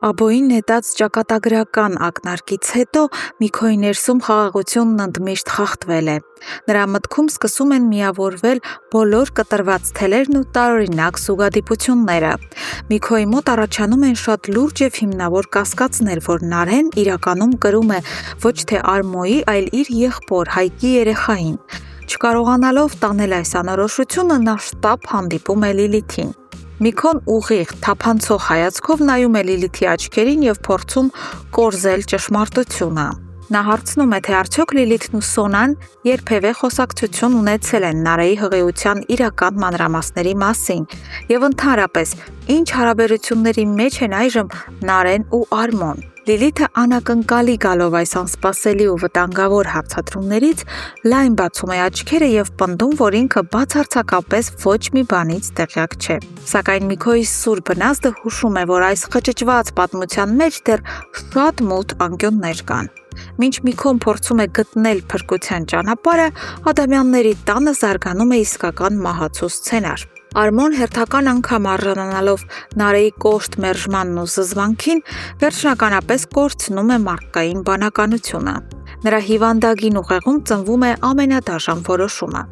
Աբոյին նետած ճակատագրական ակնարկից հետո Միքոյի ներսում խաղաղությունն ընդմիշտ խախտվել է։ Նրա մտքում սկսում են միավորվել բոլոր կտրված թելերն ու տարօրինակ զուգադիպությունները։ Միքոյի մոտ առաջանում են շատ լուրջ և հիմնավոր կասկածներ, որ Նարէն իրականում կրում է ոչ թե Արմոյի, այլ իր եղբոր Հայկի երեխային։ Չկարողանալով տանել այս անորոշությունը, նա շտապ հանդիպում է Լիլիթին։ Միքոն ուղիղ, թափանցող հայացքով նայում է Լիլիթի աչքերին և փորձում կորզել ճշմարտությունը։ Նա հարցնում է, թե արդյոք Լիլիթն ու Սոնան երբևէ խոսակցություն ունեցել են Նարէի հղիության իրական մանրամասների մասին և ընդհանրապես ինչ հարաբերությունների մեջ են այժմ Նարէն ու Արմոն։ Լիլիթը անակնկալի գալով այս անսպասելի ու վտանգավոր հարցադրումներից լայն բացում է աչքերը և պնդում, որ ինքը բացարձակապես ոչ մի բանից տեղյակ չէ։ Սակայն Միքոյի սուր բնազդը հուշում է, որ այս խճճված պատմության մեջ դեռ շատ մութ անկյուններ կան։ Մինչ Միքոն փորձում է գտնել փրկության ճանապարհը, Ադամյանների տանը զարգանում է իսկական մահացու սցենար։ Արմոն հերթական անգամ արժանանալով Նարէի կոշտ մերժմանն ու զզվանքին, վերջնականապես կորցնում է մարդկային բանականությունը։ Նրա հիվանդագին ուղեղում ծնվում է ամենադաժան որոշումը։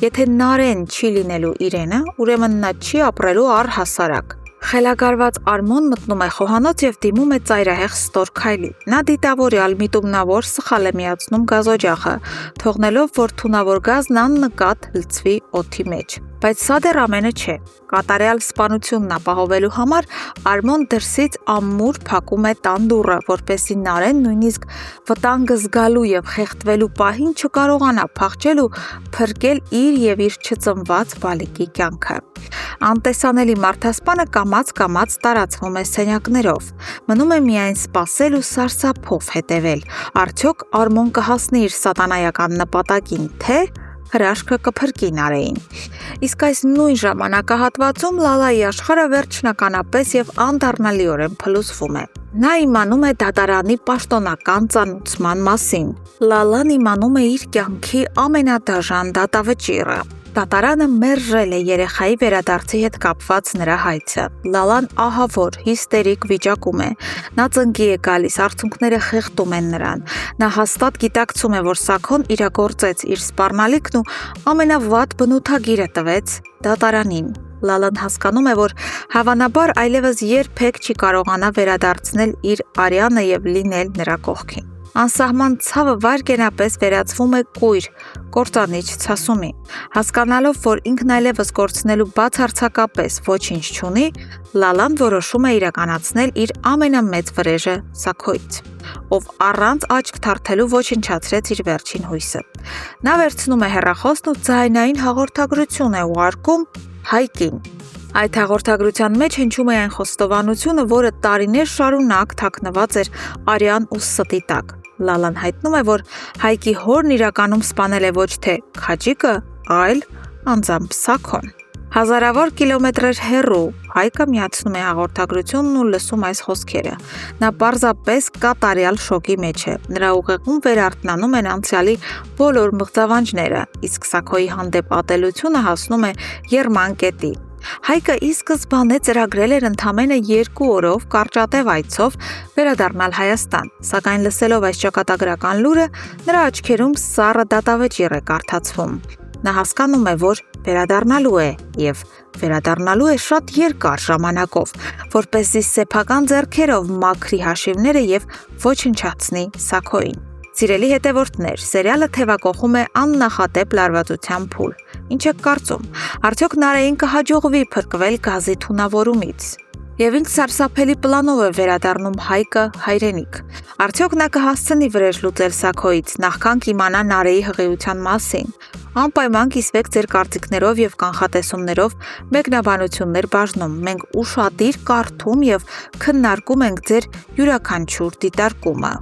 Եթե Նարէն չի լինելու իրենը, ուրեմն նա չի ապրելու առհասարակ։ Խելագարված Արմոն մտնում է խոհանոց և դիմում է ծայրահեղ ստոր քայլի։ Նա դիտավորյալ միտումնավոր սխալ է միացնում գազօջախը, թողնելով, որ թունավոր գազն աննկատ լցվի օդի մեջ։ Բայց սա դեռ ամենը չէ։ Կատարյալ սպանությունն ապահովելու համար Արմոն դրսից ամուր փակում է տան դուռը, որպեսզի Նարէն նույնիսկ վտանգը զգալու և խեղդվելու պահին չկարողանա փախչել ու փրկել իր և իր չծնված բալիկի կյանքը։ Անտեսանելի մարդասպանը կամաց-կամաց տարածվում է սենյակներով։ Մնում է միայն սպասել ու սարսափով հետևել։ Արդյոք Արմոն կհասնի իր սատանայական նպատակին, թե հրաշքը կփրկի Նարէին։ Իսկ այս նույն ժամանակահատվածում Լալայի աշխարհը վերջնականապես և անդառնալիորեն փլուզվում է։ Նա իմանում է դատարանի պաշտոնական ծանուցման մասին։ Լալան իմանում է իր կյանքի ամենադաժան դատավճիռը։ Դատարանը մերժել է երեխայի վերադարձի հետ կապված նրա հայցը։ Լալան ահավոր, հիստերիկ վիճակում է։ Նա ծնկի է գալիս, արցունքները խեղդում են նրան։ Նա հաստատ գիտակցում է, որ Սաքոն իրագործեց իր սպառնալիքն ու ամենավատ բնութագիրը տվեց դատարանին։ Լալան հասկանում է, որ հավանաբար այլևս երբեք չի կարողանա վերադարձնել իր Արիանը և լինել նրա կողքին։ Անսահման ցավը վայրկենապես վերածվում է կույր, կործանիչ ցասումի։ Հասկանալով, որ ինքն այլևս կորցնելու բացարձակապես ոչինչ չունի, Լալան որոշում է իրականացնել իր ամենամեծ վրեժը Սաքոյից, ով առանց աչք թարթելու ոչնչացրեց իր վերջին հույսը։ Նա վերցնում է հեռախոսն ու ձայնային հաղորդագրություն է ուղարկում Հայկին։ Այդ հաղորդագրության մեջ հնչում է այն խոստովանությունը, որը տարիներ շարունակ թաքնված էր արյան ու ստի տակ։ Լալան հայտնում է, որ Հայկի հորն իրականում սպանել է ոչ թե Քաջիկը, այլ անձամբ Սաքոն։ Հազարավոր կիլոմետրեր հեռու Հայկը միացնում է հաղորդագրությունն ու լսում այս խոսքերը։ Նա պարզապես կատարյալ շոկի մեջ է։ Նրա ուղեղում վերարթնանում են անցյալի բոլոր մղձավանջները, իսկ Սաքոյի հանդեպ ատելությունը հասնում է եռման կետի։ Հայկը ի սկզբանե ծրագրել էր ընդամենը 2 օրով կարճատև այցով վերադառնալ Հայաստան, սակայն լսելով այս ճակատագրական լուրը, նրա աչքերում սառը դատավճիռ է կարդացվում։ Նա հասկանում է, որ վերադառնալու է և վերադառնալու է շատ երկար ժամանակով, որպեսզի սեփական ձեռքերով մաքրի հաշիվները և ոչնչացնի Սաքոյին։ Սիրելի հետևորդներ, սերիալը թևակողում է աննախադեպ լարվածության փուլ։ Ինչ եք կարծում, արդյոք Նարէին կհաջողվի փրկվել գազի թունավորումից։ Եվ ինչ սարսափելի պլանով է վերադառնում Հայկը հայրենիք։ Արդյոք նա կհասցնի վրեժ լուծել Սաքոյից, նախքան կիմանա Նարէի հղիության մասին։ Անպայման կիսվեք ձեր կարծիքներով և կանխատեսումներով մեկնաբանություններ բաժնում։ Մենք ուշադիր կարդում և քննարկում ենք ձեր յուրաքանչյուր դիտարկումը։